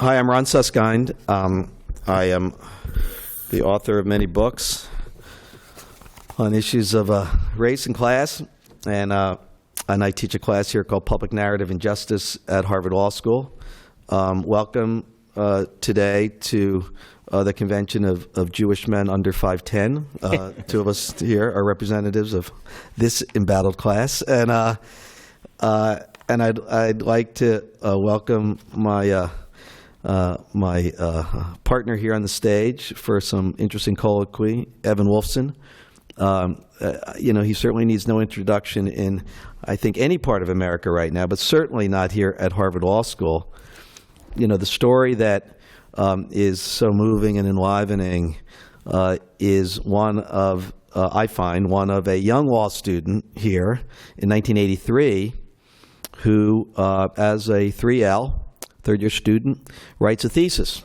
Hi, I'm Ron Suskind. I am the author of many books on issues of race and class, and I teach a class here called Public Narrative and Justice at Harvard Law School. Welcome today to the convention of Jewish men under 5'10". Two of us here are representatives of this embattled class, and I'd like to welcome my partner here on the stage for some interesting colloquy, Evan Wolfson. He certainly needs no introduction in, I think, any part of America right now, but certainly not here at Harvard Law School. You know, the story that is so moving and enlivening is one of, I find, one of a young law student here in 1983 who, as a 3L, third-year student, writes a thesis.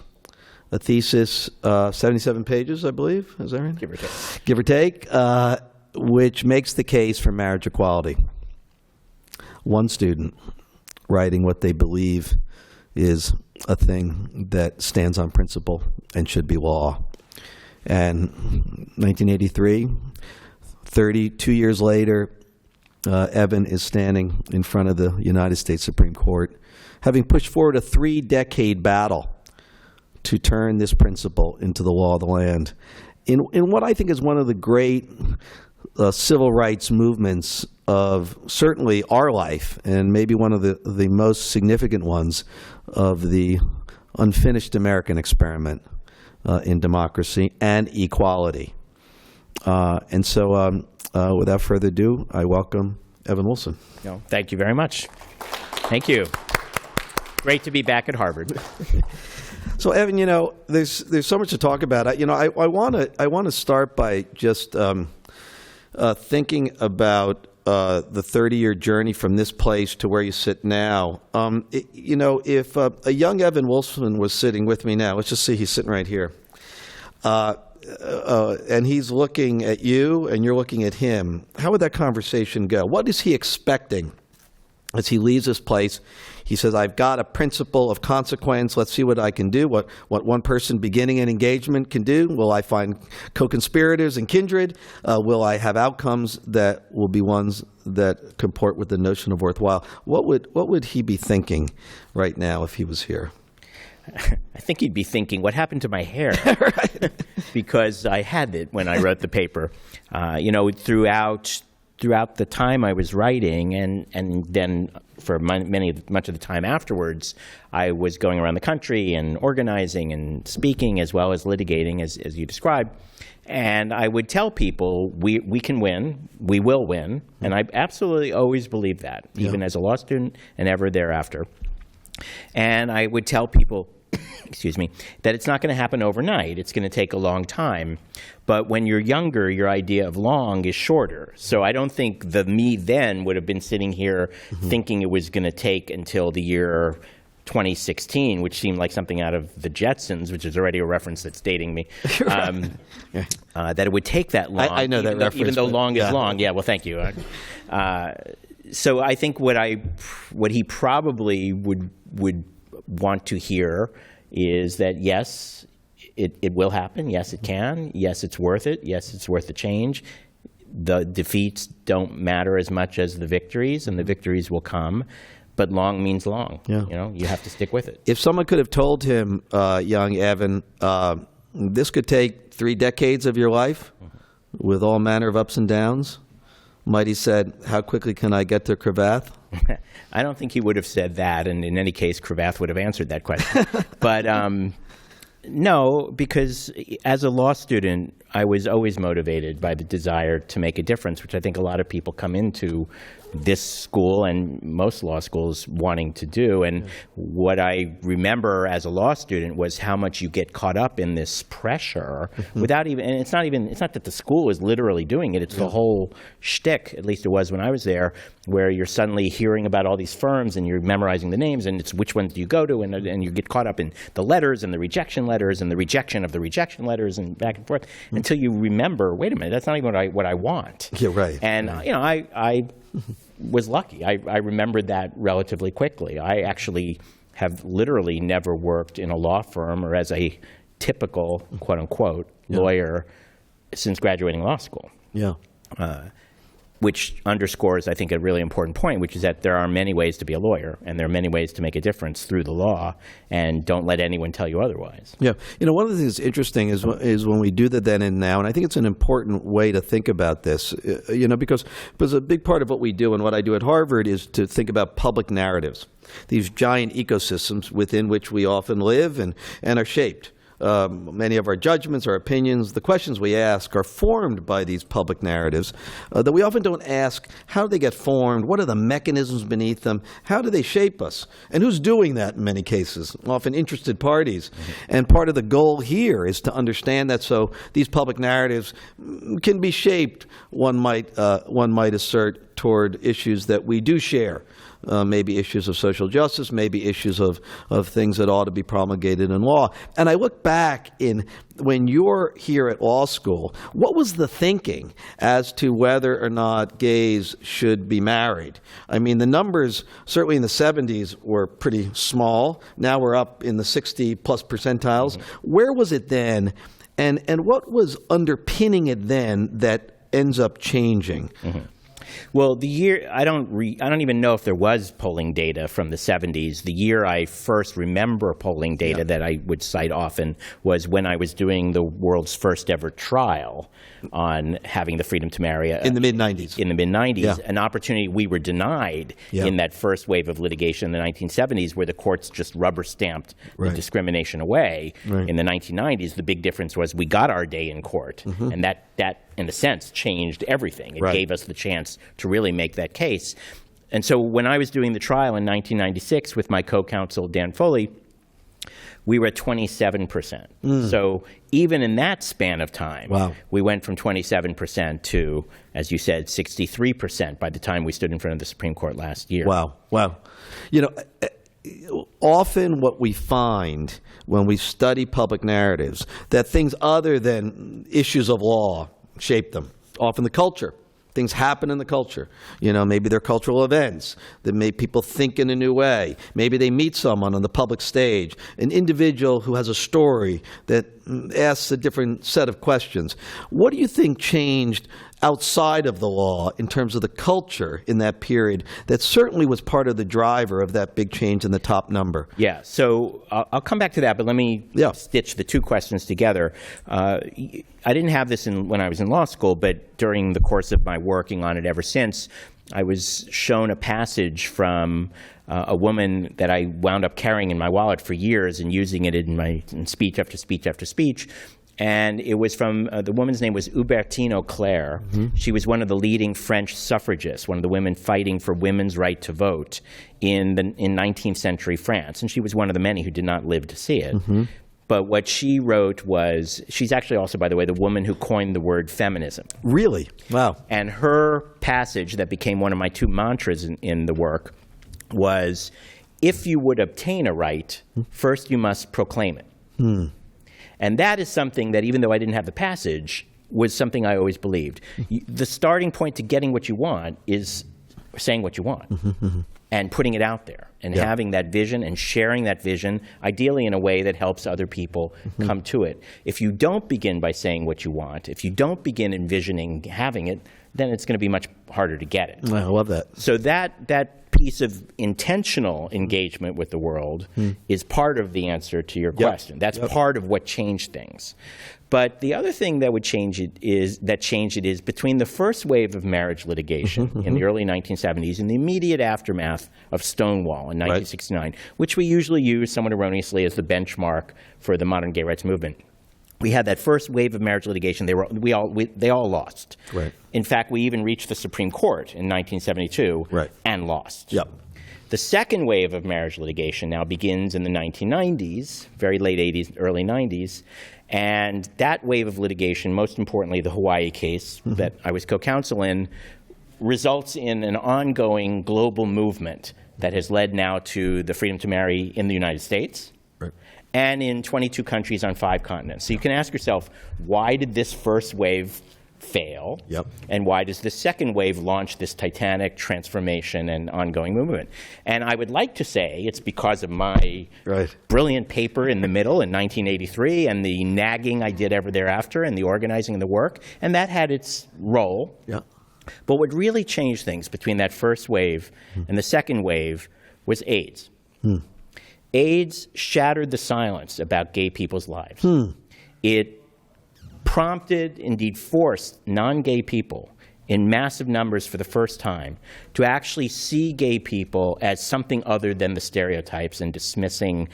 A thesis, 77 pages, I believe. Is that right? Give or take. Give or take, which makes the case for marriage equality. One student writing what they believe is a thing that stands on principle and should be law. And 1983, 32 years later, Evan is standing in front of the United States Supreme Court, having pushed forward a 3-decade battle to turn this principle into the law of the land. In what I think is one of the great civil rights movements of certainly our life, and maybe one of the most significant ones of the unfinished American experiment in democracy and equality. And so without further ado, I welcome Evan Wolfson. No, thank you very much. Thank you. Great to be back at Harvard. So, Evan, you know, there's so much to talk about. I want to start by just thinking about the 30-year journey from this place to where you sit now. If a young Evan Wolfson was sitting with me now, let's just say he's sitting right here, and he's looking at you and you're looking at him, how would that conversation go? What is he expecting as he leaves this place? He says, I've got a principle of consequence. Let's see what I can do, what one person beginning an engagement can do. Will I find co-conspirators and kindred? Will I have outcomes that will be ones that comport with the notion of worthwhile? What would he be thinking right now if he was here? I think he'd be thinking, what happened to my hair? Right. Because I had it when I wrote the paper. Throughout the time I was writing, and then for much of the time afterwards, I was going around the country and organizing and speaking as well as litigating, as you described. And I would tell people, we can win, we will win, and I absolutely always believed that, even as a law student and ever thereafter. And I would tell people, excuse me, that it's not going to happen overnight. It's going to take a long time. But when you're younger, your idea of long is shorter. So I don't think the me then would have been sitting here thinking it was going to take until the year 2016, which seemed like something out of the Jetsons, which is already a reference that's dating me, that it would take that long. I know that reference. Even though long is long. Yeah, well, thank you. So I think what he probably would want to hear is that, yes, it will happen. Yes, it can. Yes, it's worth it. Yes, it's worth the change. The defeats don't matter as much as the victories, and the victories will come. But long means long. Yeah. You know, you have to stick with it. If someone could have told him, young Evan, this could take 3 decades of your life with all manner of ups and downs, might he said, how quickly can I get to Cravath? I don't think he would have said that, and in any case, Cravath would have answered that question. But no, because as a law student, I was always motivated by the desire to make a difference, which I think a lot of people come into this school and most law schools wanting to do. And what I remember as a law student was how much you get caught up in this pressure without even, and it's not that the school is literally doing it, it's the whole shtick, at least it was when I was there, where you're suddenly hearing about all these firms and you're memorizing the names and it's which ones do you go to, and you get caught up in the letters and the rejection letters and the rejection of the rejection letters and back and forth until you remember, wait a minute, that's not even what I want. Yeah, right. And you know, I was lucky. I remembered that relatively quickly. I actually have literally never worked in a law firm or as a typical, quote unquote, lawyer since graduating law school. Yeah. Which underscores, I think, a really important point, which is that there are many ways to be a lawyer, and there are many ways to make a difference through the law, and don't let anyone tell you otherwise. Yeah. One of the things that's interesting is when we do the then and now, and I think it's an important way to think about this, because a big part of what we do and what I do at Harvard is to think about public narratives, these giant ecosystems within which we often live and are shaped. Many of our judgments, our opinions, the questions we ask are formed by these public narratives that we often don't ask, how do they get formed? What are the mechanisms beneath them? How do they shape us? And who's doing that in many cases? Often interested parties. And part of the goal here is to understand that so these public narratives can be shaped, one might assert, toward issues that we do share. Maybe issues of social justice, maybe issues of things that ought to be promulgated in law. And I look back when you're here at law school, what was the thinking as to whether or not gays should be married? I mean, the numbers, certainly in the 70s, were pretty small. Now we're up in the 60-plus percentiles. Where was it then? And what was underpinning it then that ends up changing? Well, the year I don't even know if there was polling data from the 70s. The year I first remember polling data that I would cite often was when I was doing the world's first ever trial on having the freedom to marry. In the mid-'90s. In the mid-'90s, an opportunity we were denied in that first wave of litigation in the 1970s, where the courts just rubber-stamped the discrimination away. In the 1990s, the big difference was we got our day in court, and that in a sense changed everything. It gave us the chance to really make that case. And so when I was doing the trial in 1996 with my co-counsel Dan Foley, we were at 27%. So even in that span of time, we went from 27% to, as you said, 63% by the time we stood in front of the Supreme Court last year. Wow. Often what we find when we study public narratives, that things other than issues of law shape them. Often the culture. Things happen in the culture. Maybe they're cultural events that make people think in a new way. Maybe they meet someone on the public stage, an individual who has a story that asks a different set of questions. What do you think changed outside of the law in terms of the culture in that period that certainly was part of the driver of that big change in the top number? Yeah, so I'll come back to that, but let me stitch the two questions together. I didn't have this when I was in law school, but during the course of my working on it ever since, I was shown a passage from a woman that I wound up carrying in my wallet for years and using it in speech after speech after speech. And it was from, the woman's name was Hubertine Auclair. She was one of the leading French suffragists, one of the women fighting for women's right to vote in 19th century France. And she was one of the many who did not live to see it. But what she wrote was, she's actually also, by the way, the woman who coined the word feminism. Really? Wow. And her passage that became one of my two mantras in the work was, if you would obtain a right, first you must proclaim it. And that is something that, even though I didn't have the passage, was something I always believed. The starting point to getting what you want is saying what you want and putting it out there and having that vision and sharing that vision, ideally in a way that helps other people come to it. If you don't begin by saying what you want, if you don't begin envisioning having it, then it's going to be much harder to get it. I love that. So that piece of intentional engagement with the world is part of the answer to your question. That's part of what changed things. But the other thing that would change it is between the first wave of marriage litigation in the early 1970s and the immediate aftermath of Stonewall in 1969, which we usually use somewhat erroneously as the benchmark for the modern gay rights movement. We had that first wave of marriage litigation. They all lost. In fact, we even reached the Supreme Court in 1972 and lost. The second wave of marriage litigation now begins in the 1990s, very late 80s, early 90s. And that wave of litigation, most importantly the Hawaii case that I was co-counsel in, results in an ongoing global movement that has led now to the freedom to marry in the United States and in 22 countries on 5 continents. So you can ask yourself, why did this first wave fail? Yep. And why does the second wave launch this titanic transformation and ongoing movement? And I would like to say it's because of my brilliant paper in the middle in 1983 and the nagging I did ever thereafter and the organizing of the work, and that had its role. Yeah. But what really changed things between that first wave and the second wave was AIDS. AIDS shattered the silence about gay people's lives. It prompted, indeed forced, non-gay people in massive numbers for the first time to actually see gay people as something other than the stereotypes and dismissing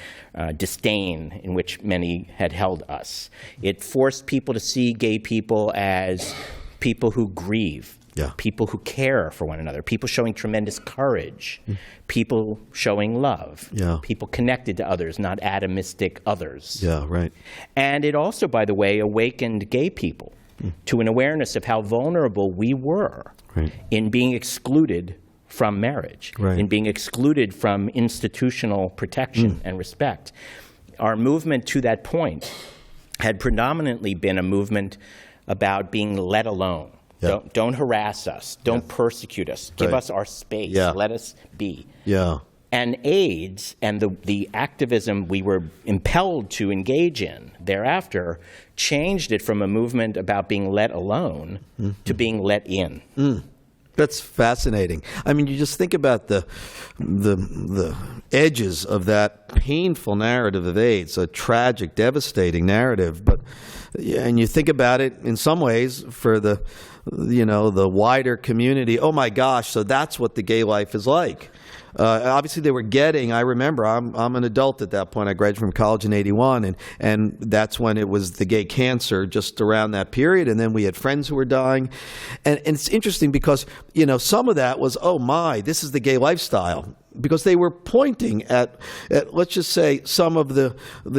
disdain in which many had held us. It forced people to see gay people as people who grieve, people who care for one another, people showing tremendous courage, people showing love, people connected to others, not atomistic others. Yeah, right. And it also, by the way, awakened gay people to an awareness of how vulnerable we were in being excluded from marriage, in being excluded from institutional protection and respect. Our movement to that point had predominantly been a movement about being let alone. Don't harass us. Don't persecute us. Give us our space. Let us be. And AIDS and the activism we were impelled to engage in thereafter changed it from a movement about being let alone to being let in. That's fascinating. I mean, you just think about the edges of that painful narrative of AIDS, a tragic, devastating narrative. But and you think about it in some ways for the wider community. Oh my gosh! So that's what the gay life is like. Obviously, they were getting. I remember. I'm an adult at that point. I graduated from college in '81, and that's when it was the gay cancer, just around that period. And then we had friends who were dying, and it's interesting because some of that was, oh my, this is the gay lifestyle, because they were pointing at let's just say some of the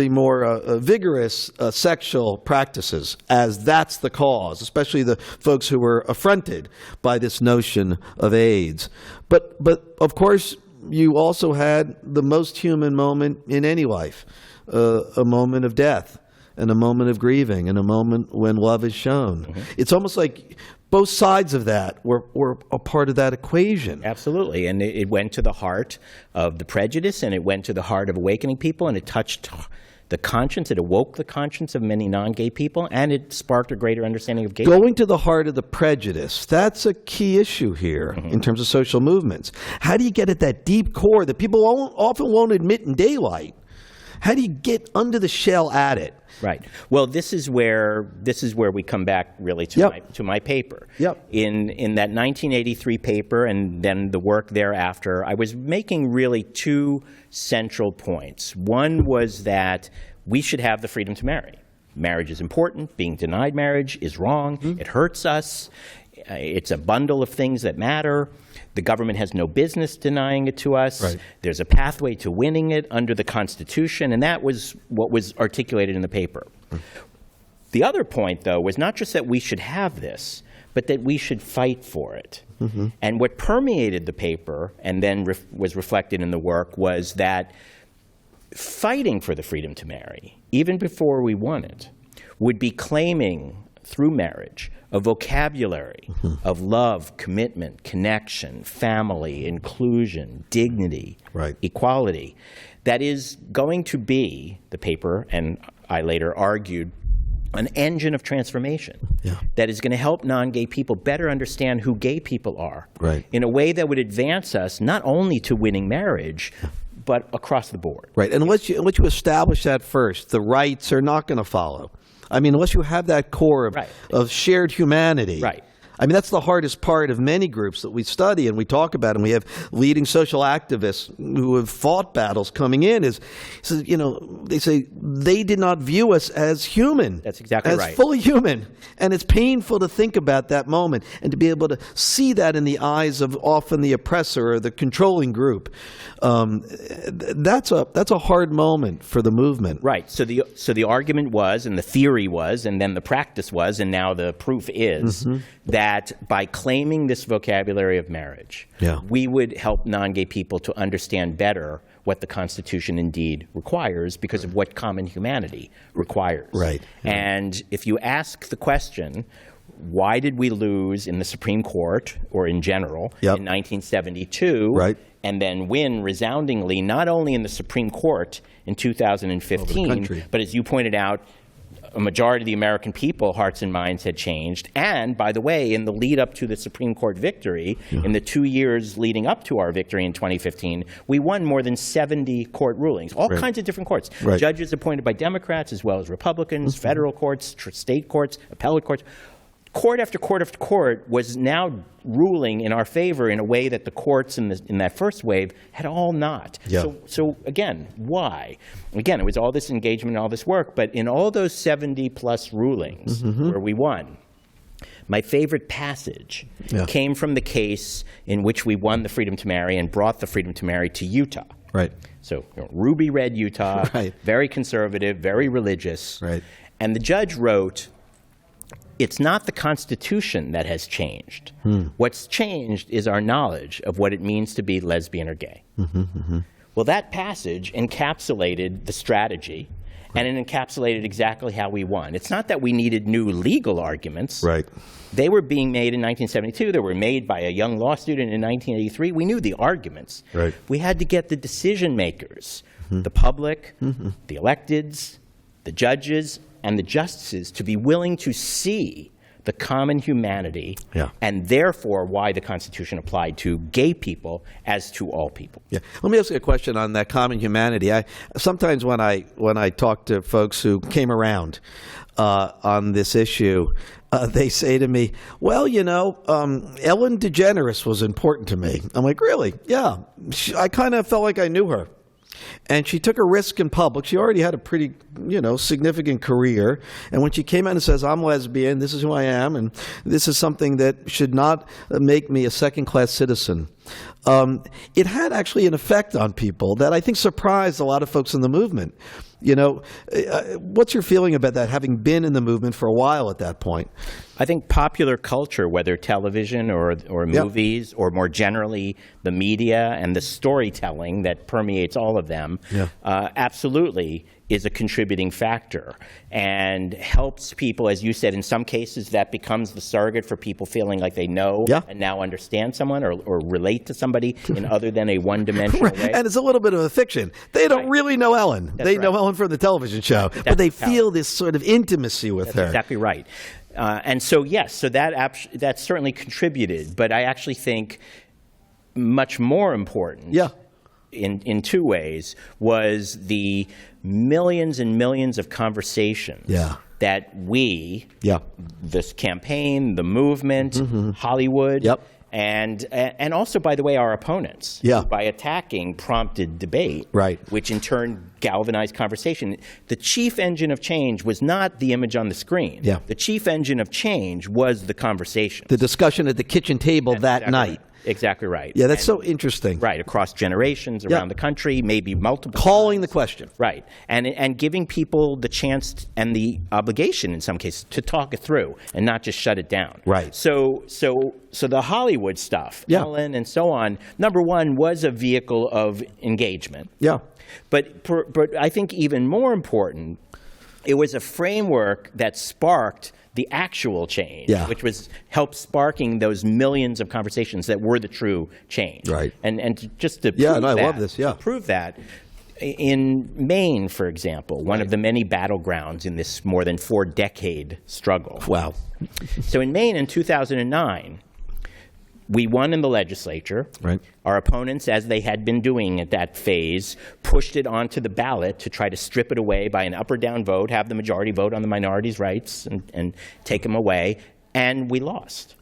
more vigorous sexual practices as that's the cause, especially the folks who were affronted by this notion of AIDS. But of course, you also had the most human moment in any life, a moment of death and a moment of grieving and a moment when love is shown. It's almost like both sides of that were a part of that equation. Absolutely. And it went to the heart of the prejudice, and it went to the heart of awakening people, and it touched the conscience. It awoke the conscience of many non-gay people, and it sparked a greater understanding of gay people. Going to the heart of the prejudice, that's a key issue here in terms of social movements. How do you get at that deep core that people often won't admit in daylight? How do you get under the shell at it? Right. Well, this is where we come back really to my paper. In that 1983 paper and then the work thereafter, I was making really two central points. One was that we should have the freedom to marry. Marriage is important. Being denied marriage is wrong. It hurts us. It's a bundle of things that matter. The government has no business denying it to us. There's a pathway to winning it under the Constitution, and that was what was articulated in the paper. The other point, though, was not just that we should have this, but that we should fight for it. And what permeated the paper and then was reflected in the work was that fighting for the freedom to marry, even before we won it, would be claiming through marriage a vocabulary of love, commitment, connection, family, inclusion, dignity, equality, that is going to be, the paper, and I later argued, an engine of transformation that is going to help non-gay people better understand who gay people are in a way that would advance us not only to winning marriage, but across the board. And unless you establish that first, the rights are not going to follow. I mean, unless you have that core of shared humanity. I mean, that's the hardest part of many groups that we study and we talk about, and we have leading social activists who have fought battles coming in. They say they did not view us as human. That's exactly right. As fully human. And it's painful to think about that moment and to be able to see that in the eyes of often the oppressor or the controlling group. That's a hard moment for the movement. So the argument was, and the theory was, and then the practice was, and now the proof is that by claiming this vocabulary of marriage, we would help non-gay people to understand better what the Constitution indeed requires because of what common humanity requires. And if you ask the question, why did we lose in the Supreme Court or in general Yep. in 1972, Right. and then win resoundingly not only in the Supreme Court in 2015, country. but as you pointed out, a majority of the American people, hearts and minds had changed. And, by the way, in the lead up to the Supreme Court victory, in the 2 years leading up to our victory in 2015, we won more than 70 court rulings, all kinds of different courts. Right. Judges appointed by Democrats as well as Republicans, federal courts, state courts, appellate courts. Court after court after court was now ruling in our favor in a way that the courts in that first wave had all not. Yeah. So again, why? Again, it was all this engagement and all this work, but in all those 70-plus rulings where we won, my favorite passage came from the case in which we won the freedom to marry and brought the freedom to marry to Utah. Right. So ruby red Utah, Right. very conservative, very religious. Right. And the judge wrote, it's not the Constitution that has changed. What's changed is our knowledge of what it means to be lesbian or gay. Well, that passage encapsulated the strategy, and it encapsulated exactly how we won. It's not that we needed new legal arguments. Right. They were being made in 1972. They were made by a young law student in 1983. We knew the arguments. Right. We had to get the decision makers, the public, the electeds, the judges, and the justices to be willing to see the common humanity and therefore why the Constitution applied to gay people as to all people. Yeah. Let me ask you a question on that common humanity. Sometimes when I talk to folks who came around on this issue, they say to me, well, Ellen DeGeneres was important to me. I'm like, really? Yeah. I kind of felt like I knew her. And she took a risk in public. She already had a pretty, significant career. And when she came out and says, I'm lesbian, this is who I am, and this is something that should not make me a second-class citizen, it had actually an effect on people that I think surprised a lot of folks in the movement. What's your feeling about that, having been in the movement for a while at that point? I think popular culture, whether television or movies, or more generally the media and the storytelling that permeates all of them, absolutely is a contributing factor and helps people, as you said, in some cases that becomes the surrogate for people feeling like they know and now understand someone or relate to somebody in other than a one-dimensional way. And it's a little bit of a fiction. They don't really know Ellen. They know Ellen from the television show, but they feel this sort of intimacy with her. Exactly right. And so, yes, so that certainly contributed, but I actually think much more important in two ways was the millions and millions of conversations that we, this campaign, the movement, Hollywood, and also, by the way, our opponents, by attacking, prompted debate, which in turn galvanized conversation. The chief engine of change was not the image on the screen. The chief engine of change was the conversation. The discussion at the kitchen table that night. Exactly right. Yeah, that's so interesting. Right, across generations, around the country, maybe multiple Calling the question. Right, and giving people the chance and the obligation in some cases to talk it through and not just shut it down. Right. So the Hollywood stuff, Ellen and so on, number one, was a vehicle of engagement. But I think even more important, it was a framework that sparked the actual change, which was help sparking those millions of conversations that were the true change. Right. And just to prove that, in Maine, for example, one of the many battlegrounds in this more than 4-decade struggle. Wow. So in Maine in 2009, we won in the legislature. Right. Our opponents, as they had been doing at that phase, pushed it onto the ballot to try to strip it away by an up or down vote, have the majority vote on the minorities' rights and take them away, and we lost.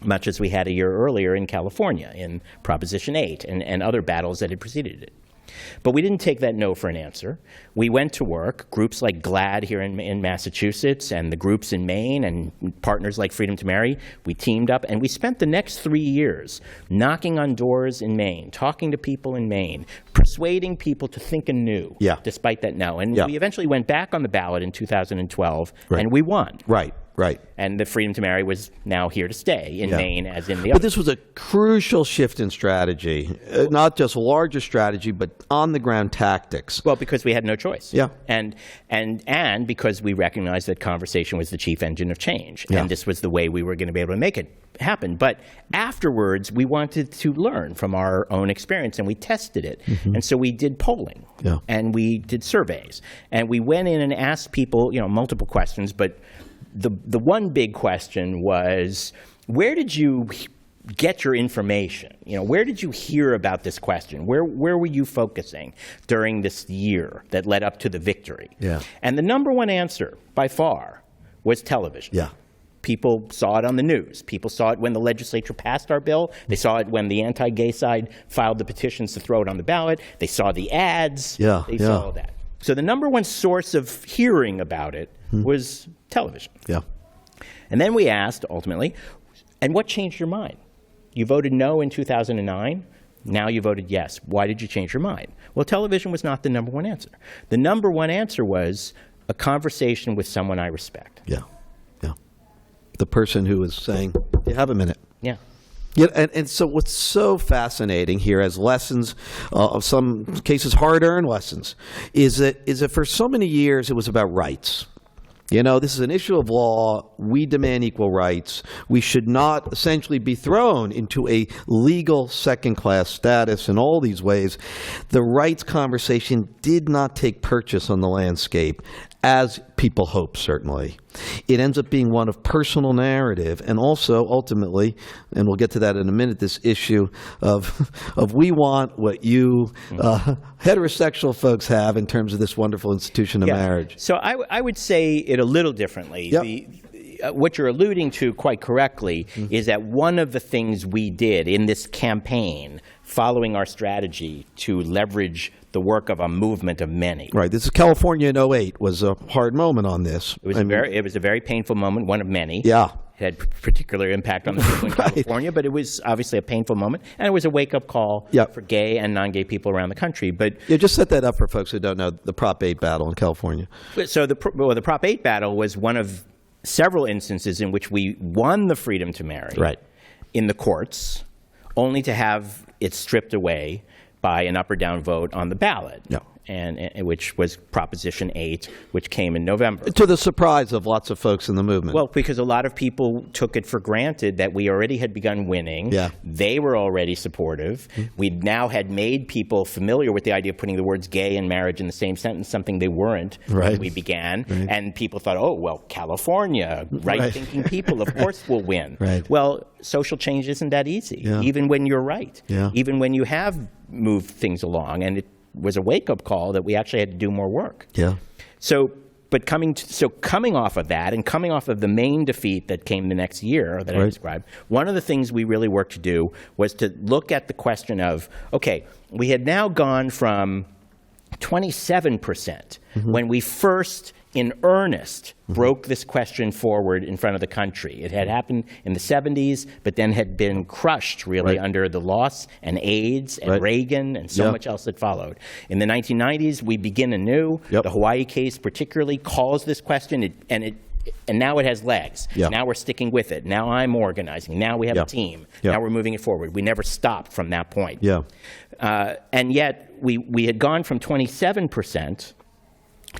Much as we had a year earlier in California in Proposition 8 and other battles that had preceded it. But we didn't take that no for an answer. We went to work, groups like GLAAD here in Massachusetts and the groups in Maine and partners like Freedom to Marry. We teamed up and we spent the next 3 years knocking on doors in Maine, talking to people in Maine, persuading people to think anew despite that no. And we eventually went back on the ballot in 2012 and we won. Right. Right. And the freedom to marry was now here to stay in Maine as in the But other. this was a crucial shift in strategy, not just larger strategy, but on-the-ground tactics. Well, because we had no choice. Yeah. And because we recognized that conversation was the chief engine of change. Yeah. And this was the way we were going to be able to make it happen. But afterwards, we wanted to learn from our own experience, and we tested it. And so we did polling. Yeah. And we did surveys. And we went in and asked people, multiple questions, but the one big question was, where did you get your information? Where did you hear about this question? Where were you focusing during this year that led up to the victory? Yeah. And the number one answer, by far, was television. Yeah. People saw it on the news. People saw it when the legislature passed our bill. They saw it when the anti-gay side filed the petitions to throw it on the ballot. They saw the ads. Yeah, They saw all that. So the number one source of hearing about it was television. Yeah. And then we asked, ultimately, and what changed your mind? You voted no in 2009. Now you voted yes. Why did you change your mind? Well, television was not the number one answer. The number one answer was a conversation with someone I respect. Yeah. Yeah. The person who was saying, you have a minute. Yeah. Yeah, and so what's so fascinating here as lessons, of some cases hard-earned lessons, is that for so many years it was about rights. This is an issue of law. We demand equal rights. We should not essentially be thrown into a legal second-class status in all these ways. The rights conversation did not take purchase on the landscape, as people hope, certainly. It ends up being one of personal narrative, and also, ultimately, and we'll get to that in a minute, this issue of we want what you heterosexual folks have in terms of this wonderful institution of marriage. So I would say it a little differently. Yep. What you're alluding to, quite correctly, is that one of the things we did in this campaign, following our strategy to leverage the work of a movement of many. Right. This is California in 2008 was a hard moment on this. It was a very painful moment, one of many. Yeah. It had particular impact on the people in California, but it was obviously a painful moment, and it was a wake-up call for gay and non-gay people around the country. But just set that up for folks who don't know the Prop 8 battle in California. So the Prop 8 battle was one of several instances in which we won the freedom to marry in the courts, only to have it stripped away by an up or down vote on the ballot, and which was Proposition 8, which came in November. To the surprise of lots of folks in the movement. Well, because a lot of people took it for granted that we already had begun winning. Yeah. They were already supportive. We now had made people familiar with the idea of putting the words gay and marriage in the same sentence, something they weren't when we began. Right. And people thought, oh, well, California, right-thinking people, of course, will win. Right. Well, social change isn't that easy, even when you're right, even when you have moved things along. And it was a wake-up call that we actually had to do more work. Yeah. So coming off of that and coming off of the main defeat that came the next year that I described, one of the things we really worked to do was to look at the question of, okay, we had now gone from 27% when we first, in earnest, broke this question forward in front of the country. It had happened in the 70s, but then had been crushed, really, under the loss and AIDS and Reagan and so much else that followed. In the 1990s, we begin anew. The Hawaii case particularly calls this question, and now it has legs. Now we're sticking with it. Now I'm organizing. Now we have a team. Now we're moving it forward. We never stopped from that point. And yet, we had gone from 27%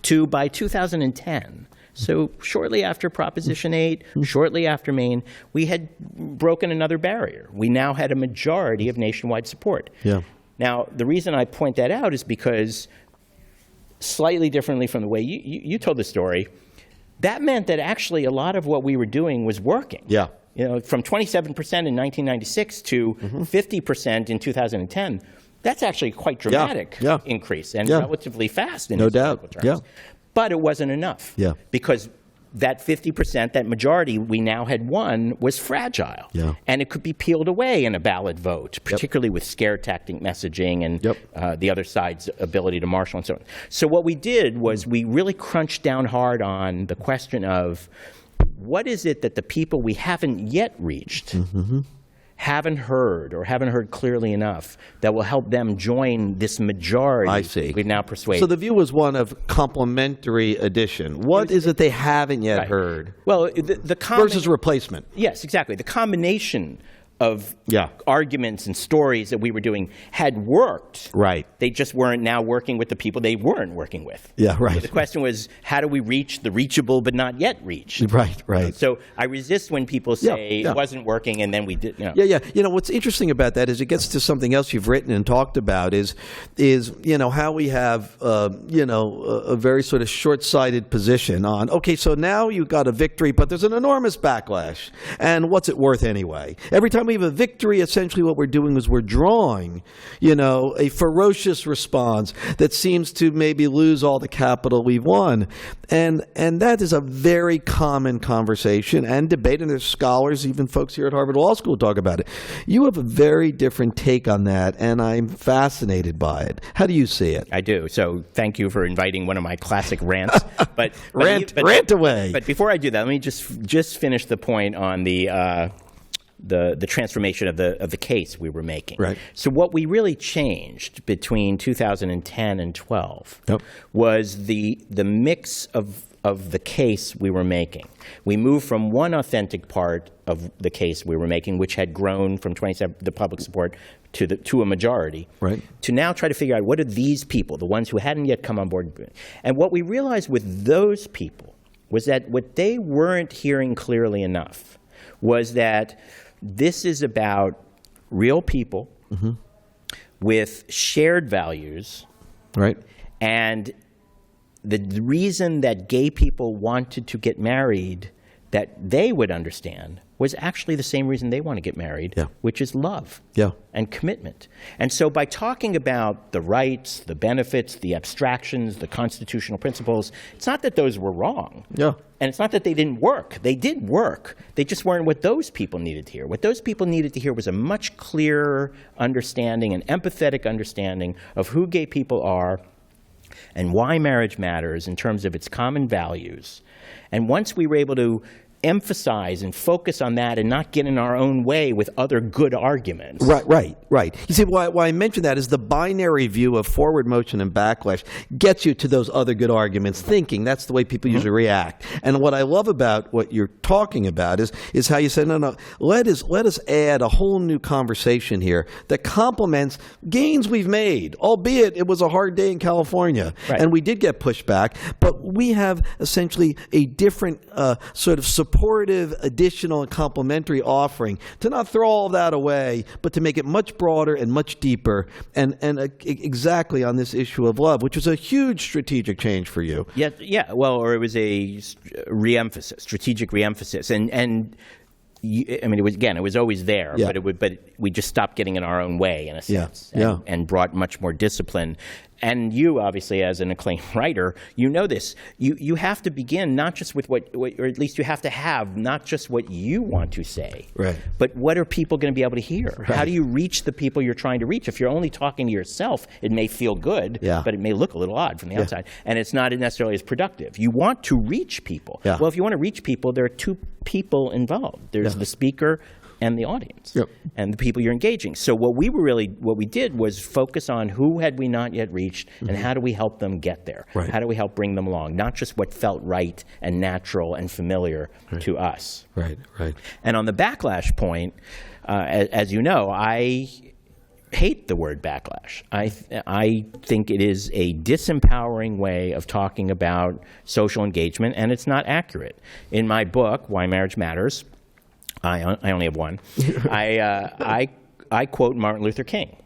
to, by 2010, so shortly after Proposition 8, shortly after Maine, we had broken another barrier. We now had a majority of nationwide support. Now, the reason I point that out is because, slightly differently from the way you told the story, that meant that actually a lot of what we were doing was working. From 27% in 1996 to 50% in 2010, that's actually a quite dramatic increase and relatively fast in historical terms. But it wasn't enough because that 50%, that majority we now had won, was fragile. And it could be peeled away in a ballot vote, particularly with scare tactic messaging and the other side's ability to marshal and so on. So what we did was we really crunched down hard on the question of what is it that the people we haven't yet reached haven't heard clearly enough that will help them join this majority I see. we've now persuaded. So the view was one of complementary addition. What is it they haven't yet heard? Well, the versus replacement. Yes, exactly. The combination of arguments and stories that we were doing had worked. Right. They just weren't now working with the people they weren't working with. Yeah, right. So the question was, how do we reach the reachable but not yet reached? Right. So I resist when people say it wasn't working and then we did. Yeah. What's interesting about that is it gets to something else you've written and talked about is how we have a very sort of short-sighted position on, okay, so now you've got a victory, but there's an enormous backlash, and what's it worth anyway? Every time we have a victory, essentially what we're doing is we're drawing, a ferocious response that seems to maybe lose all the capital we've won. And that is a very common conversation and debate, and there's scholars, even folks here at Harvard Law School talk about it. You have a very different take on that, and I'm fascinated by it. How do you see it? I do. So thank you for inviting one of my classic rants. Rant away. But before I do that, let me just finish the point on the transformation of the case we were making. Right. So what we really changed between 2010 and 12 was the mix of the case we were making. We moved from one authentic part of the case we were making, which had grown from 27 the public support to a majority, to now try to figure out what are these people, the ones who hadn't yet come on board. And what we realized with those people was that what they weren't hearing clearly enough was that this is about real people with shared values. Right. And the reason that gay people wanted to get married, that they would understand, was actually the same reason they want to get married, which is love and commitment. And so by talking about the rights, the benefits, the abstractions, the constitutional principles, it's not that those were wrong. And it's not that they didn't work. They did work. They just weren't what those people needed to hear. What those people needed to hear was a much clearer understanding, an empathetic understanding of who gay people are and why marriage matters in terms of its common values. And once we were able to emphasize and focus on that and not get in our own way with other good arguments. Right. You see, why I mention that is the binary view of forward motion and backlash gets you to those other good arguments thinking. That's the way people usually react. And what I love about what you're talking about is how you said, no, let us add a whole new conversation here that complements gains we've made, albeit it was a hard day in California. And we did get pushback, but we have essentially a different sort of supportive, additional, and complementary offering to not throw all that away, but to make it much broader and much deeper, and exactly on this issue of love, which was a huge strategic change for you. Well, or it was a strategic reemphasis, and it was always there, but we just stopped getting in our own way in a sense, and brought much more discipline. And you, obviously, as an acclaimed writer, you know this. You have to begin not just with what, or at least you have to have not just what you want to say, but what are people going to be able to hear? How do you reach the people you're trying to reach? If you're only talking to yourself, it may feel good, but it may look a little odd from the outside, and it's not necessarily as productive. You want to reach people. Well, if you want to reach people, there are two people involved. There's the speaker and the audience, and the people you're engaging. So what we did was focus on who had we not yet reached, and how do we help them get there? How do we help bring them along? Not just what felt right and natural and familiar to us. And on the backlash point, as you know, I hate the word backlash. I think it is a disempowering way of talking about social engagement, and it's not accurate. In my book, Why Marriage Matters, I only have one. I quote Martin Luther King.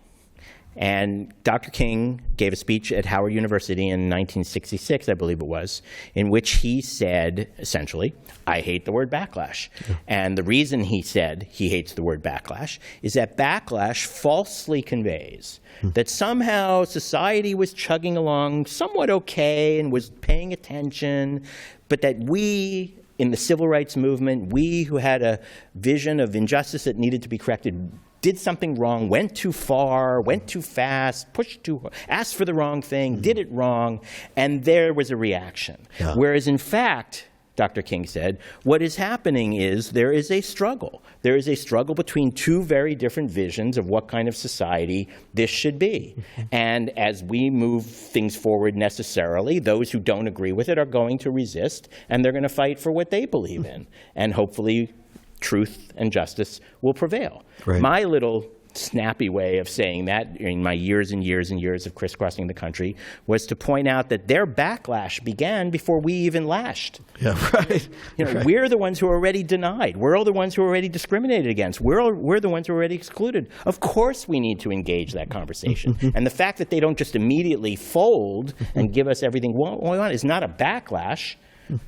And Dr. King gave a speech at Howard University in 1966, I believe it was, in which he said, essentially, I hate the word backlash. And the reason he said he hates the word backlash is that backlash falsely conveys that somehow society was chugging along somewhat okay and was paying attention, but that we, in the civil rights movement, we who had a vision of injustice that needed to be corrected, did something wrong, went too far, went too fast, pushed too hard, asked for the wrong thing, did it wrong, and there was a reaction. Whereas in fact, Dr. King said, what is happening is there is a struggle. There is a struggle between two very different visions of what kind of society this should be. And as we move things forward necessarily, those who don't agree with it are going to resist, and they're going to fight for what they believe in. And hopefully truth and justice will prevail. Right. My little snappy way of saying that in my years and years and years of crisscrossing the country was to point out that their backlash began before we even lashed. Yeah, right. Right. We're the ones who are already denied. We're all the ones who are already discriminated against. We're the ones who are already excluded. Of course we need to engage that conversation. And the fact that they don't just immediately fold and give us everything we want is not a backlash.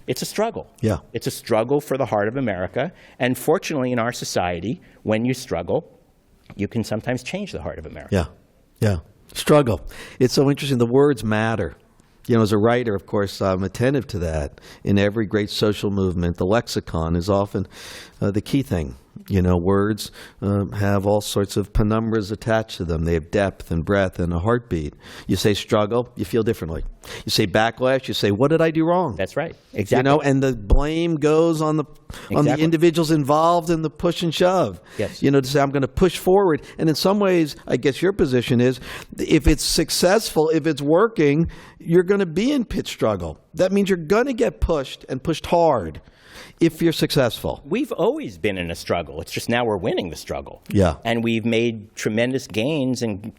It's a struggle. Yeah. It's a struggle for the heart of America. And fortunately in our society, when you struggle, you can sometimes change the heart of America. Yeah, yeah. Struggle. It's so interesting. The words matter. As a writer, of course, I'm attentive to that. In every great social movement, the lexicon is often the key thing. Words have all sorts of penumbras attached to them. They have depth and breadth and a heartbeat. You say struggle, you feel differently. You say backlash, you say, what did I do wrong? That's right. Exactly. And the blame goes on the individuals involved in the push and shove. Yes. To say, I'm going to push forward. And in some ways, I guess your position is, if it's successful, if it's working, you're going to be in pit struggle. That means you're going to get pushed and pushed hard if you're successful. We've always been in a struggle. It's just now we're winning the struggle. Yeah. And we've made tremendous gains and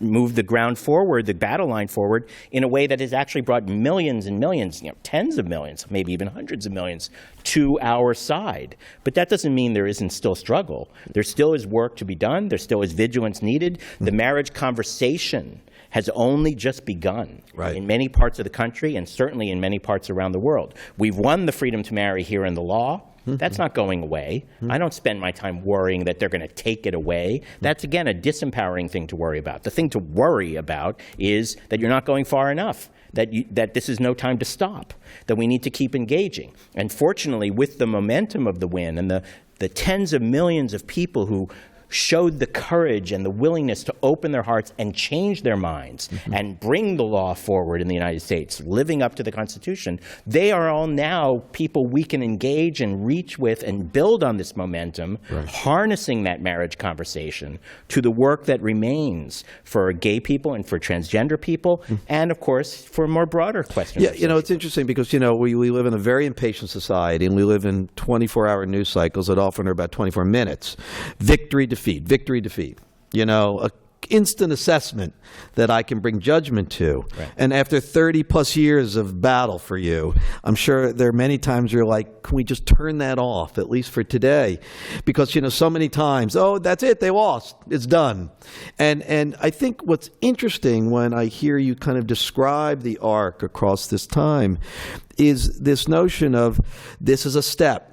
moved the ground forward, the battle line forward, in a way that has actually brought millions and millions, tens of millions, maybe even hundreds of millions, to our side. But that doesn't mean there isn't still struggle. There still is work to be done. There still is vigilance needed. The marriage conversation has only just begun in many parts of the country and certainly in many parts around the world. We've won the freedom to marry here in the law. That's not going away. I don't spend my time worrying that they're going to take it away. That's, again, a disempowering thing to worry about. The thing to worry about is that you're not going far enough, that this is no time to stop, that we need to keep engaging. And fortunately, with the momentum of the win and the tens of millions of people who showed the courage and the willingness to open their hearts and change their minds and bring the law forward in the United States, living up to the Constitution, they are all now people we can engage and reach with and build on this momentum, harnessing that marriage conversation to the work that remains for gay people and for transgender people, and, of course, for more broader questions. Yeah, it's interesting because, we live in a very impatient society, and we live in 24-hour news cycles that often are about 24 minutes. Victory, defeat, a instant assessment that I can bring judgment to. Right. And after 30-plus years of battle for you, I'm sure there are many times you're like, can we just turn that off, at least for today? Because, so many times, oh, that's it, they lost, it's done. And I think what's interesting when I hear you kind of describe the arc across this time is this notion of this is a step.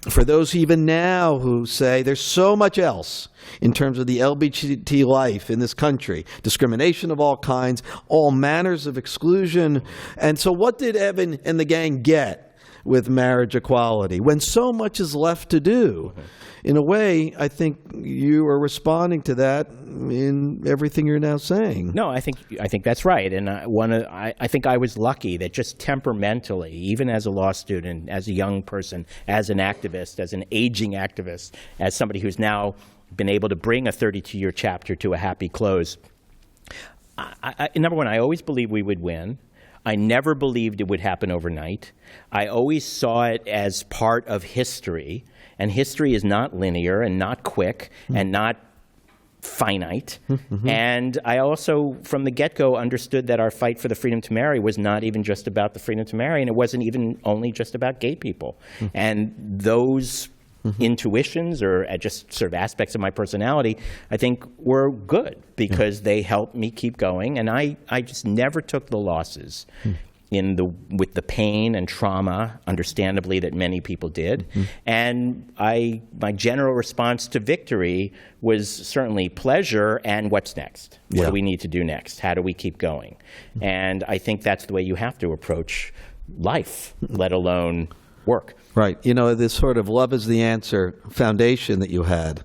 For those even now who say there's so much else in terms of the LGBT life in this country, discrimination of all kinds, all manners of exclusion. And so what did Evan and the gang get with marriage equality when so much is left to do? In a way, I think you are responding to that in everything you're now saying. No, I think that's right. And I think I was lucky that just temperamentally, even as a law student, as a young person, as an activist, as an aging activist, as somebody who's now been able to bring a 32-year chapter to a happy close, number one, I always believed we would win. I never believed it would happen overnight. I always saw it as part of history. And history is not linear and not quick and not finite. And I also, from the get-go, understood that our fight for the freedom to marry was not even just about the freedom to marry, and it wasn't even only just about gay people. And those intuitions or just sort of aspects of my personality, I think, were good because they helped me keep going. And I just never took the losses with the pain and trauma, understandably, that many people did. And my general response to victory was certainly pleasure and what's next? What do we need to do next? How do we keep going? And I think that's the way you have to approach life, let alone work. Right. This sort of love is the answer foundation that you had.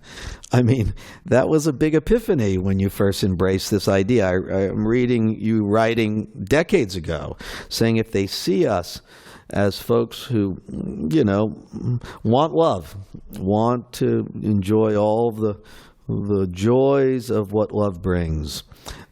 I mean, that was a big epiphany when you first embraced this idea. I'm reading you writing decades ago, saying if they see us as folks who, want love, want to enjoy all the joys of what love brings,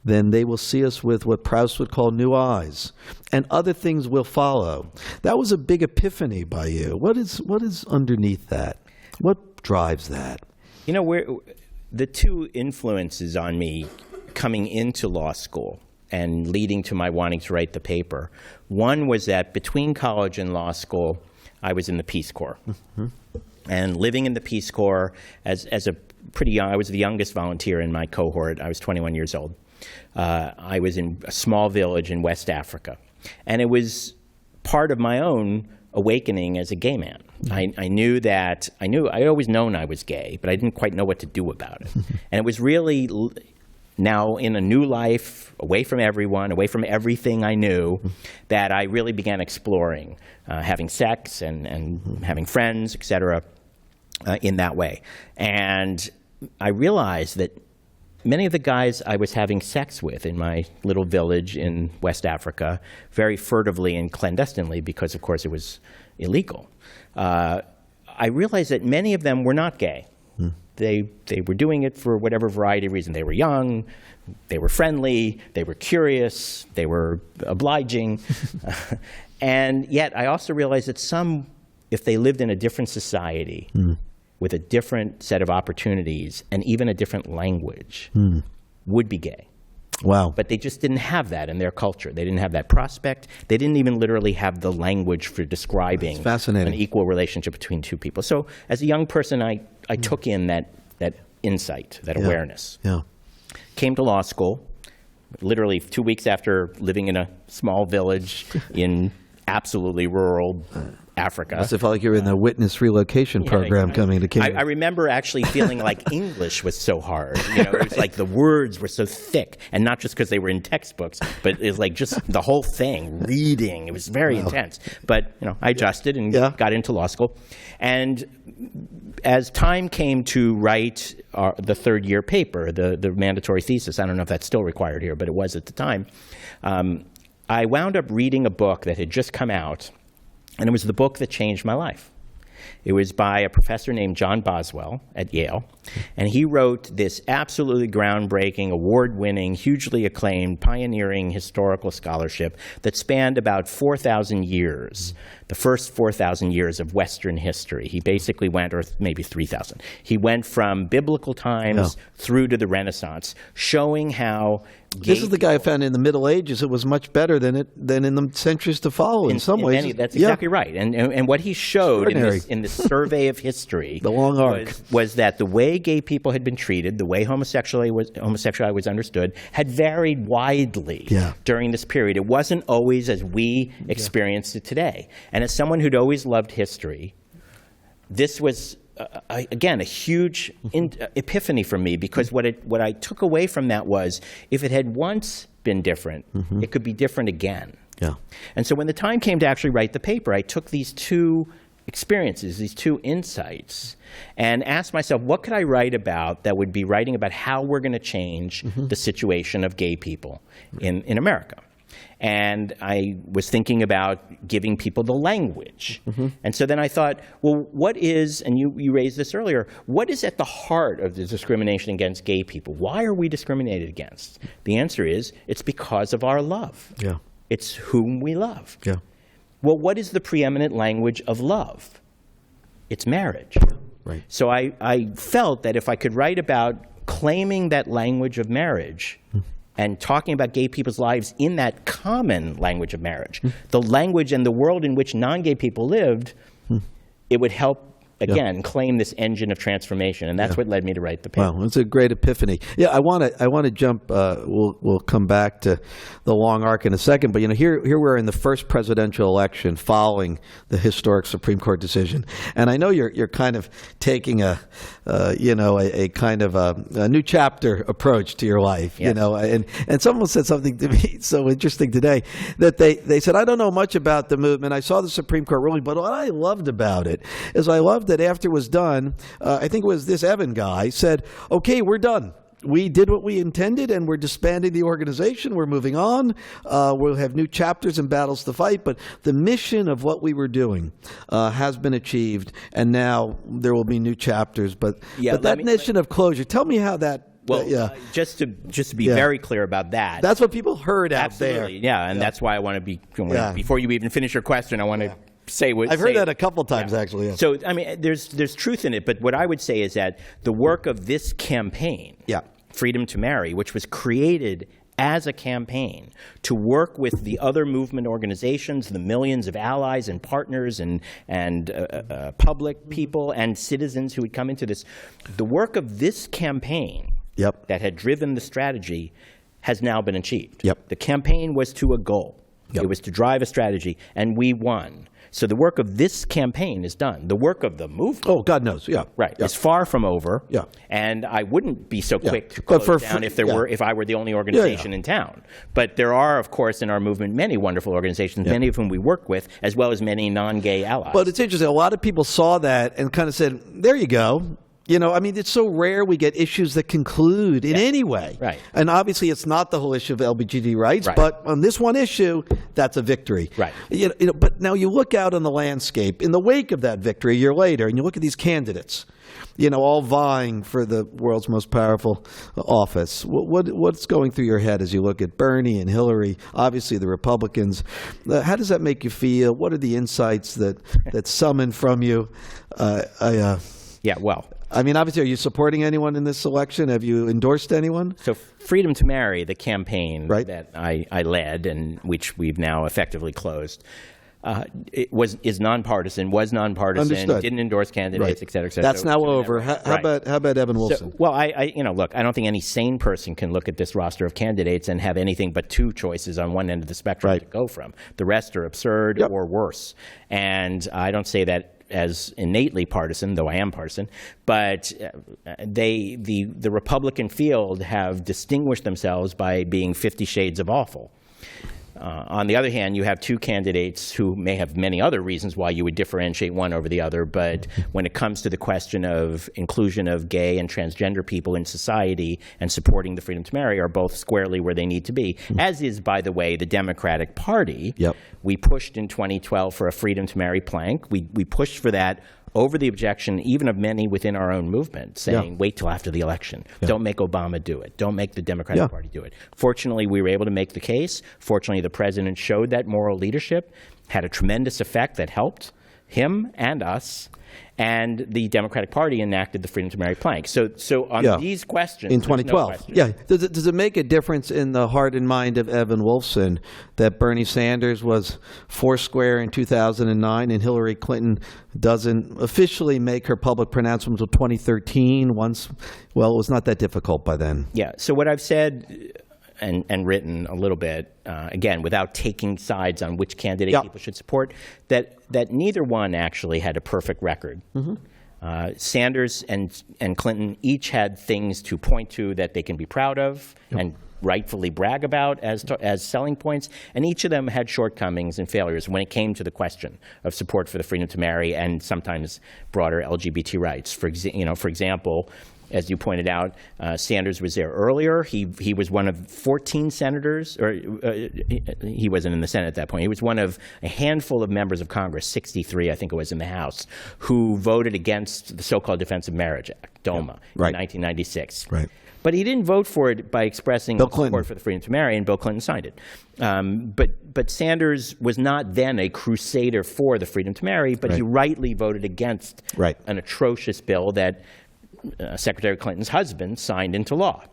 then they will see us with what Proust would call new eyes, and other things will follow. That was a big epiphany by you. What is underneath that? What drives that? The two influences on me coming into law school and leading to my wanting to write the paper, one was that between college and law school, I was in the Peace Corps. Mm-hmm. And living in the Peace Corps as a pretty young, I was the youngest volunteer in my cohort. I was 21 years old. I was in a small village in West Africa. And it was part of my own awakening as a gay man. I'd always known I was gay, but I didn't quite know what to do about it. And it was really now in a new life, away from everyone, away from everything I knew, that I really began exploring having sex and having friends, et cetera, in that way. And I realized that many of the guys I was having sex with in my little village in West Africa, very furtively and clandestinely, because of course it was illegal, I realized that many of them were not gay. They were doing it for whatever variety of reason. They were young, they were friendly, they were curious, they were obliging. And yet I also realized that some, if they lived in a different society, with a different set of opportunities and even a different language, would be gay. Wow. But they just didn't have that in their culture. They didn't have that prospect. They didn't even literally have the language for describing an equal relationship between two people. So as a young person, I took in that insight, that awareness. Yeah. Came to law school, literally 2 weeks after living in a small village in absolutely rural Africa. Must have felt like you were in the witness relocation program coming to Kenya. I remember actually feeling like English was so hard. It was like the words were so thick, and not just because they were in textbooks, but it was like just the whole thing, reading. It was very intense. But I adjusted and got into law school. And as time came to write the third year paper, the mandatory thesis, I don't know if that's still required here, but it was at the time, I wound up reading a book that had just come out. And it was the book that changed my life. It was by a professor named John Boswell at Yale. And he wrote this absolutely groundbreaking, award-winning, hugely acclaimed, pioneering historical scholarship that spanned about 4,000 years, the first 4,000 years of Western history. He basically went, or maybe 3,000. He went from biblical times through to the Renaissance, showing how this is the guy I found in the Middle Ages. It was much better than in the centuries to follow. In some ways, that's exactly right. And what he showed in this survey of history, the long arc, was that the way gay people had been treated, the way homosexuality was understood, had varied widely during this period. It wasn't always as we experienced it today. And as someone who'd always loved history, this was again, a huge epiphany for me, because what I took away from that was, if it had once been different, it could be different again. Yeah. And so when the time came to actually write the paper, I took these two experiences, these two insights, and asked myself, what could I write about that would be writing about how we're going to change the situation of gay people in America? And I was thinking about giving people the language. And so then I thought, well, what is, and you raised this earlier, what is at the heart of the discrimination against gay people? Why are we discriminated against? The answer is, it's because of our love. Yeah. It's whom we love. Yeah. Well, what is the preeminent language of love? It's marriage. Right. So I felt that if I could write about claiming that language of marriage and talking about gay people's lives in that common language of marriage, the language and the world in which non-gay people lived, it would help, again, claim this engine of transformation, and that's what led me to write the paper. Wow, it's a great epiphany. Yeah, I want to jump. We'll come back to the long arc in a second, but here we're in the first presidential election following the historic Supreme Court decision, and I know you're kind of taking a kind of a new chapter approach to your life. Yes. And someone said something to me so interesting today, that they said, I don't know much about the movement. I saw the Supreme Court ruling, but what I loved about it is I loved that after it was done, I think it was this Evan guy said, okay, we're done. we did what we intended, and we're disbanding the organization. We're moving on. We'll have new chapters and battles to fight. But the mission of what we were doing has been achieved, and now there will be new chapters. But that mission of closure, tell me how that. Well, just to be very clear about that. That's what people heard out Absolutely, there. Yeah, and that's why I want to be, before you even finish your question, I want to say what... I've heard that a couple times, actually. Yeah. So, I mean, there's truth in it, but what I would say is that the work of this campaign, Freedom to Marry, which was created as a campaign to work with the other movement organizations, the millions of allies and partners and public people and citizens who would come into this, the work of this campaign that had driven the strategy has now been achieved. The campaign was to a goal. It was to drive a strategy, and we won. So the work of this campaign is done. The work of the movement, oh, God knows, is far from over. And I wouldn't be so quick to close down if I were the only organization in town. But there are, of course, in our movement, many wonderful organizations, many of whom we work with, as well as many non-gay allies. But it's interesting. A lot of people saw that and kind of said, there you go. You know, I mean, it's so rare we get issues that conclude in any way. And obviously, it's not the whole issue of LGBT rights, but on this one issue, that's a victory. You know, but now you look out on the landscape in the wake of that victory a year later, and you look at these candidates, you know, all vying for the world's most powerful office. What's going through your head as you look at Bernie and Hillary, obviously the Republicans? How does that make you feel? What are the insights that summon from you? I mean, obviously, are you supporting anyone in this election? Have you endorsed anyone? So Freedom to Marry, the campaign that I led and which we've now effectively closed, is nonpartisan, Understood. didn't endorse candidates, et cetera, et cetera. That's now over. How about Evan Wolfson? Look, I don't think any sane person can look at this roster of candidates and have anything but two choices on one end of the spectrum to go from. The rest are absurd or worse. And I don't say that as innately partisan, though I am partisan, but the Republican field have distinguished themselves by being 50 shades of awful. On the other hand, you have two candidates who may have many other reasons why you would differentiate one over the other, but when it comes to the question of inclusion of gay and transgender people in society and supporting the Freedom to Marry are both squarely where they need to be, as is, by the way, the Democratic Party. We pushed in 2012 for a Freedom to Marry plank. We pushed for that over the objection even of many within our own movement, saying, wait till after the election. Don't make Obama do it. Don't make the Democratic Party do it. Fortunately, we were able to make the case. Fortunately, the president showed that moral leadership, had a tremendous effect that helped him and us. And the Democratic Party enacted the Freedom to Marry plank. So on these questions, in 2012, does it make a difference in the heart and mind of Evan Wolfson that Bernie Sanders was foursquare in 2009 and Hillary Clinton doesn't officially make her public pronouncement until 2013? It was not that difficult by then. So what I've said and written a little bit, again, without taking sides on which candidate people should support, that neither one actually had a perfect record. Sanders and Clinton each had things to point to that they can be proud of and rightfully brag about as selling points, and each of them had shortcomings and failures when it came to the question of support for the Freedom to Marry and sometimes broader LGBT rights. For example, as you pointed out, Sanders was there earlier. He was one of 14 senators, or he wasn't in the Senate at that point. He was one of a handful of members of Congress, 63 I think it was in the House, who voted against the so-called Defense of Marriage Act, DOMA, in 1996. But he didn't vote for it by expressing support for the Freedom to Marry, and Bill Clinton signed it. But Sanders was not then a crusader for the Freedom to Marry, but he rightly voted against an atrocious bill that Secretary Clinton's husband signed into law.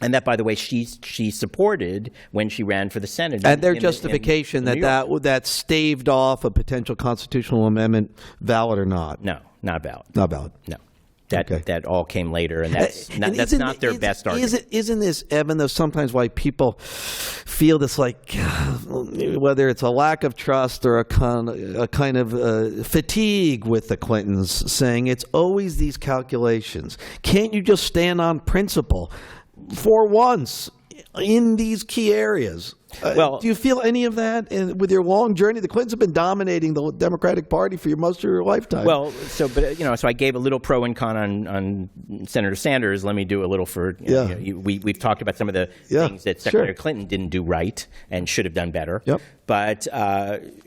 And that, by the way, she supported when she ran for the Senate. And their justification that staved off a potential constitutional amendment, valid or not? No, not valid. Not valid. No. That all came later, and that's not their best argument. Isn't this, Evan, though, sometimes why people feel this, like, whether it's a lack of trust or a kind of fatigue with the Clintons, saying it's always these calculations. Can't you just stand on principle for once in these key areas Well, do you feel any of that with your long journey? The Clintons have been dominating the Democratic Party for most of your lifetime. Well, so I gave a little pro and con on Senator Sanders. Let me do a little for we've talked about some of the things that Secretary Clinton didn't do right and should have done better. Yep. But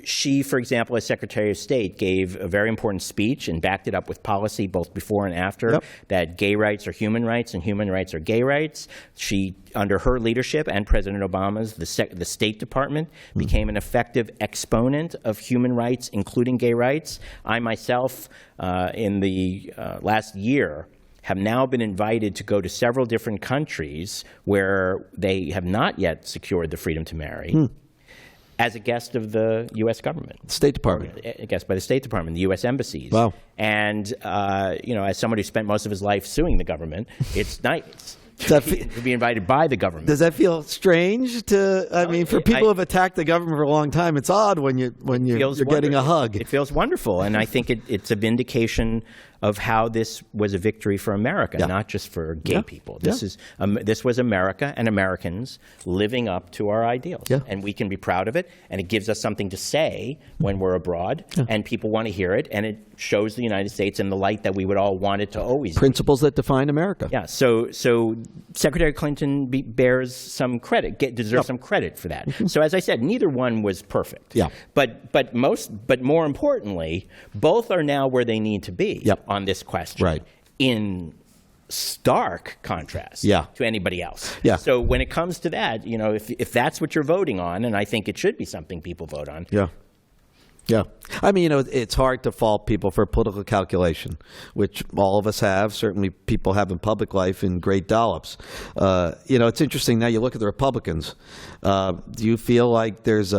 she, for example, as Secretary of State, gave a very important speech and backed it up with policy both before and after that gay rights are human rights and human rights are gay rights. She, under her leadership and President Obama's, the State Department became an effective exponent of human rights, including gay rights. I myself, in the last year, have now been invited to go to several different countries where they have not yet secured the freedom to marry. As a guest of the U.S. government. State Department. A guest by the State Department, the U.S. embassies. Wow. And, as somebody who spent most of his life suing the government, it's nice to be invited by the government. Does that feel strange for people who have attacked the government for a long time, it's odd when you're getting a hug. It feels wonderful. And I think it's a vindication of how this was a victory for America, not just for gay people. This was America and Americans living up to our ideals. And we can be proud of it, and it gives us something to say when we're abroad, and people want to hear it, and it shows the United States in the light that we would all want it to always be. Principles that define America. Yeah, so Secretary Clinton deserves some credit for that. So as I said, neither one was perfect. Yeah. But more importantly, both are now where they need to be on this question. Right. In stark contrast to anybody else. Yeah. So when it comes to that, if that's what you're voting on, and I think it should be something people vote on. Yeah. I mean, it's hard to fault people for political calculation, which all of us have. Certainly people have in public life in great dollops. It's interesting now you look at the Republicans. Do you feel like there's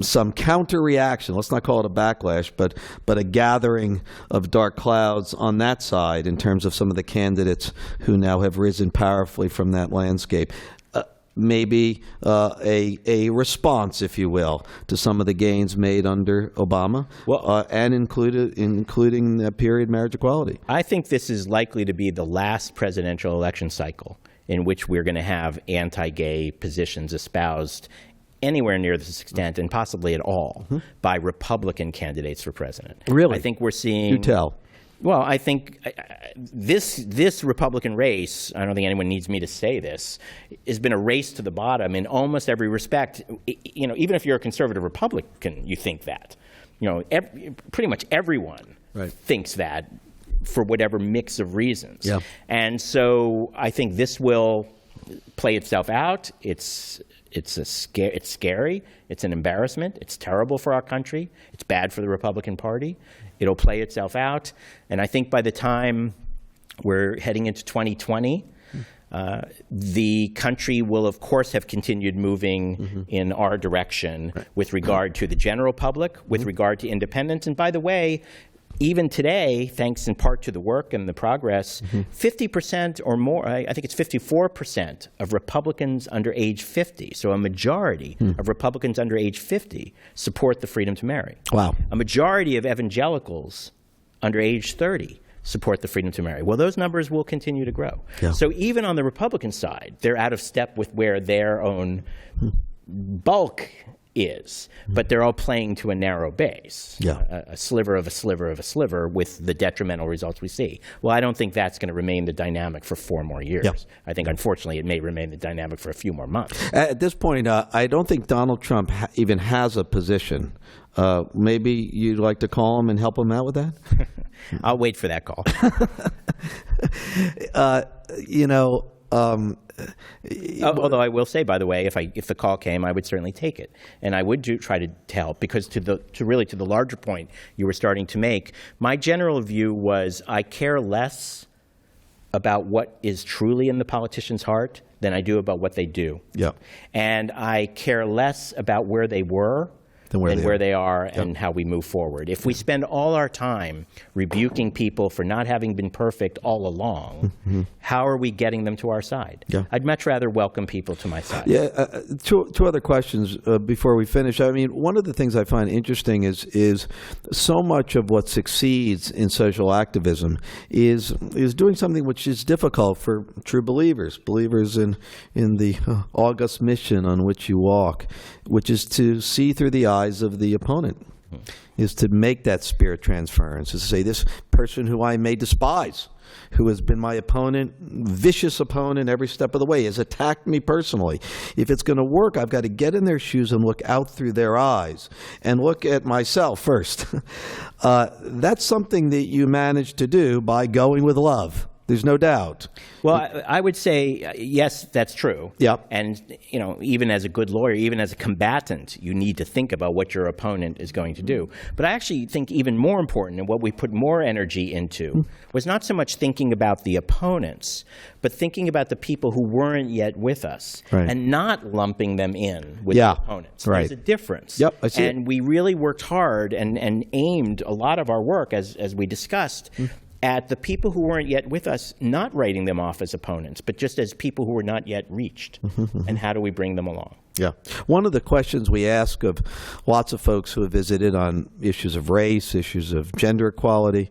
some counter reaction? Let's not call it a backlash, but a gathering of dark clouds on that side in terms of some of the candidates who now have risen powerfully from that landscape. Maybe a response, if you will, to some of the gains made under Obama, and including the period marriage equality. I think this is likely to be the last presidential election cycle in which we're going to have anti-gay positions espoused anywhere near this extent, and possibly at all, by Republican candidates for president. Really? I think we're seeing... You tell. Well, I think this Republican race, I don't think anyone needs me to say this, has been a race to the bottom in almost every respect. Even if you're a conservative Republican, you think that. Pretty much everyone thinks that for whatever mix of reasons. Yeah. And so I think this will play itself out. It's scary. It's an embarrassment. It's terrible for our country. It's bad for the Republican Party. It'll play itself out. And I think by the time we're heading into 2020, the country will, of course, have continued moving in our direction with regard to the general public, with regard to independents. And by the way, even today, thanks in part to the work and the progress, 50% or more, I think it's 54% of Republicans under age 50, so a majority of Republicans under age 50 support the freedom to marry. Wow. A majority of evangelicals under age 30 support the freedom to marry. Well, those numbers will continue to grow. Yeah. So even on the Republican side, they're out of step with where their own bulk is, but they're all playing to a narrow base, a sliver of a sliver of a sliver, with the detrimental results we see. Well, I don't think that's going to remain the dynamic for 4 more years. I think, unfortunately, it may remain the dynamic for a few more months. At this point, I don't think Donald Trump even has a position. Maybe you'd like to call him and help him out with that? I'll wait for that call. Although I will say, by the way, if the call came, I would certainly take it, and I would try to help, because to the larger point you were starting to make, my general view was I care less about what is truly in the politician's heart than I do about what they do. Yeah. And I care less about where they were where they are and how we move forward. If we spend all our time rebuking people for not having been perfect all along, how are we getting them to our side? Yeah. I'd much rather welcome people to my side. Yeah, two other questions before we finish. I mean, one of the things I find interesting is so much of what succeeds in social activism is doing something which is difficult for true believers in the august mission on which you walk, which is to see through the eyes of the opponent, is to make that spirit transference, is to say, this person who I may despise, who has been my opponent, vicious opponent every step of the way, has attacked me personally. If it's going to work, I've got to get in their shoes and look out through their eyes and look at myself first. That's something that you manage to do by going with love. There's no doubt. Well, I would say, yes, that's true. Yep. And, even as a good lawyer, even as a combatant, you need to think about what your opponent is going to do. But I actually think even more important, and what we put more energy into, was not so much thinking about the opponents, but thinking about the people who weren't yet with us, right, and not lumping them in with the opponents. Right. There's a difference. Yep, I see and we really worked hard and aimed a lot of our work, as we discussed, at the people who weren't yet with us, not writing them off as opponents, but just as people who were not yet reached. And how do we bring them along? Yeah. One of the questions we ask of lots of folks who have visited on issues of race, issues of gender equality,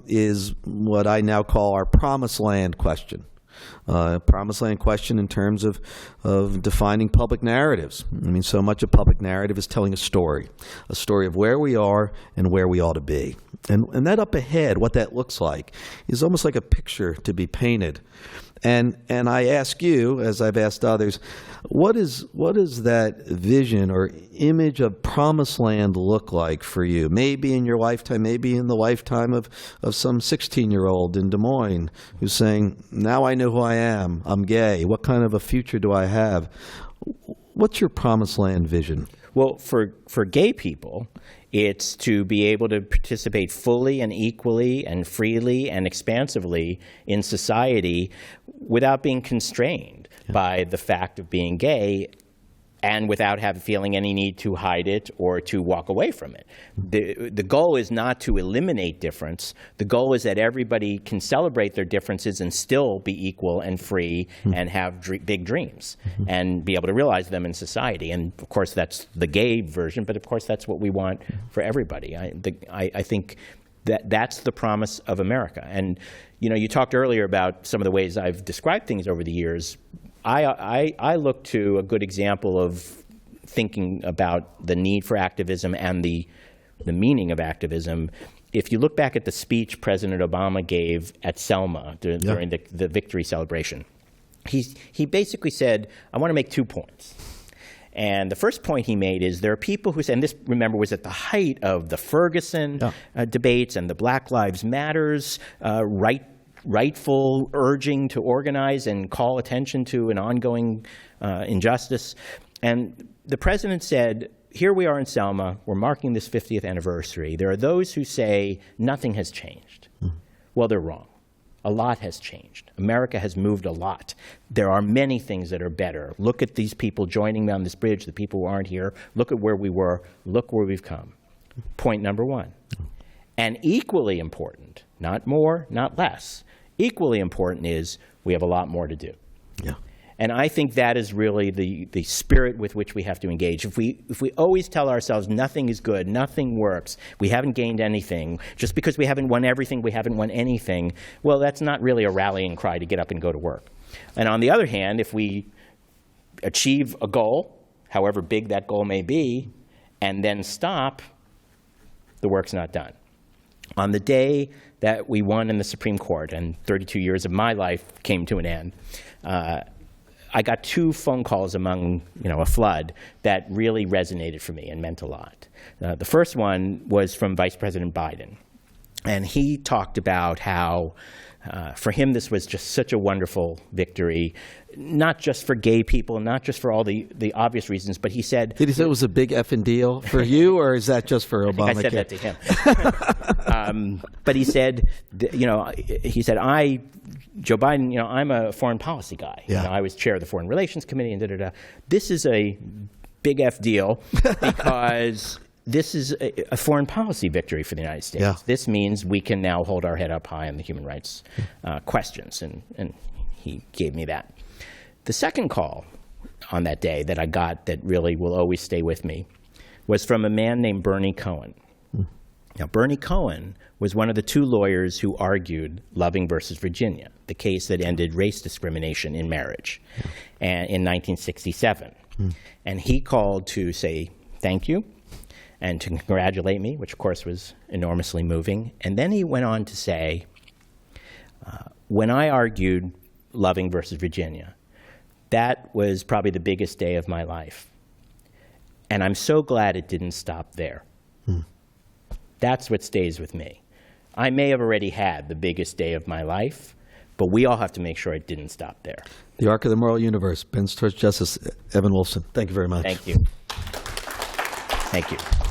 is what I now call our promised land question. Promised land question in terms of defining public narratives. I mean, so much of public narrative is telling a story of where we are and where we ought to be. And that up ahead, what that looks like, is almost like a picture to be painted. And I ask you, as I've asked others, what is that vision or image of promised land look like for you? Maybe in your lifetime, maybe in the lifetime of some 16-year-old in Des Moines who's saying, now I know who I am, I'm gay, what kind of a future do I have? What's your promised land vision? Well, for gay people, it's to be able to participate fully and equally and freely and expansively in society without being constrained by the fact of being gay, and without feeling any need to hide it or to walk away from it. The goal is not to eliminate difference. The goal is that everybody can celebrate their differences and still be equal and free and have big dreams and be able to realize them in society. And, of course, that's the gay version, but, of course, that's what we want for everybody. I think that's the promise of America. And, you talked earlier about some of the ways I've described things over the years. I look to a good example of thinking about the need for activism and the meaning of activism. If you look back at the speech President Obama gave at Selma during the victory celebration, he basically said, I want to make 2 points. And the first point he made is there are people who say, and this, remember, was at the height of the Ferguson debates and the Black Lives Matters rightful urging to organize and call attention to an ongoing injustice. And the president said, here we are in Selma, we're marking this 50th anniversary. There are those who say nothing has changed. Well, they're wrong. A lot has changed. America has moved a lot. There are many things that are better. Look at these people joining me on this bridge, the people who aren't here. Look at where we were. Look where we've come. Point number 1. And equally important, not more, not less, equally important is we have a lot more to do. Yeah. And I think that is really the spirit with which we have to engage. If we always tell ourselves nothing is good, nothing works, we haven't gained anything, just because we haven't won everything, we haven't won anything, well, that's not really a rallying cry to get up and go to work. And on the other hand, if we achieve a goal, however big that goal may be, and then stop, the work's not done. On the day that we won in the Supreme Court, and 32 years of my life came to an end, I got 2 phone calls among a flood that really resonated for me and meant a lot. The first one was from Vice President Biden, and he talked about how for him this was just such a wonderful victory, not just for gay people, not just for all the obvious reasons, but he said... Did he say it was a big effing deal for you, or is that just for Obamacare? I said that to him. But he said, Joe Biden, I'm a foreign policy guy. Yeah. I was chair of the Foreign Relations Committee and da-da-da. This is a big F deal, because this is a foreign policy victory for the United States. Yeah. This means we can now hold our head up high on the human rights questions, and he gave me that. The second call on that day that I got that really will always stay with me was from a man named Bernie Cohen. Now, Bernie Cohen was one of the two lawyers who argued Loving versus Virginia, the case that ended race discrimination in marriage in 1967. And he called to say thank you and to congratulate me, which of course was enormously moving. And then he went on to say, when I argued Loving versus Virginia, that was probably the biggest day of my life. And I'm so glad it didn't stop there. That's what stays with me. I may have already had the biggest day of my life, but we all have to make sure it didn't stop there. The Arc of the Moral Universe, Bends Towards Justice, Evan Wolfson. Thank you very much. Thank you. Thank you.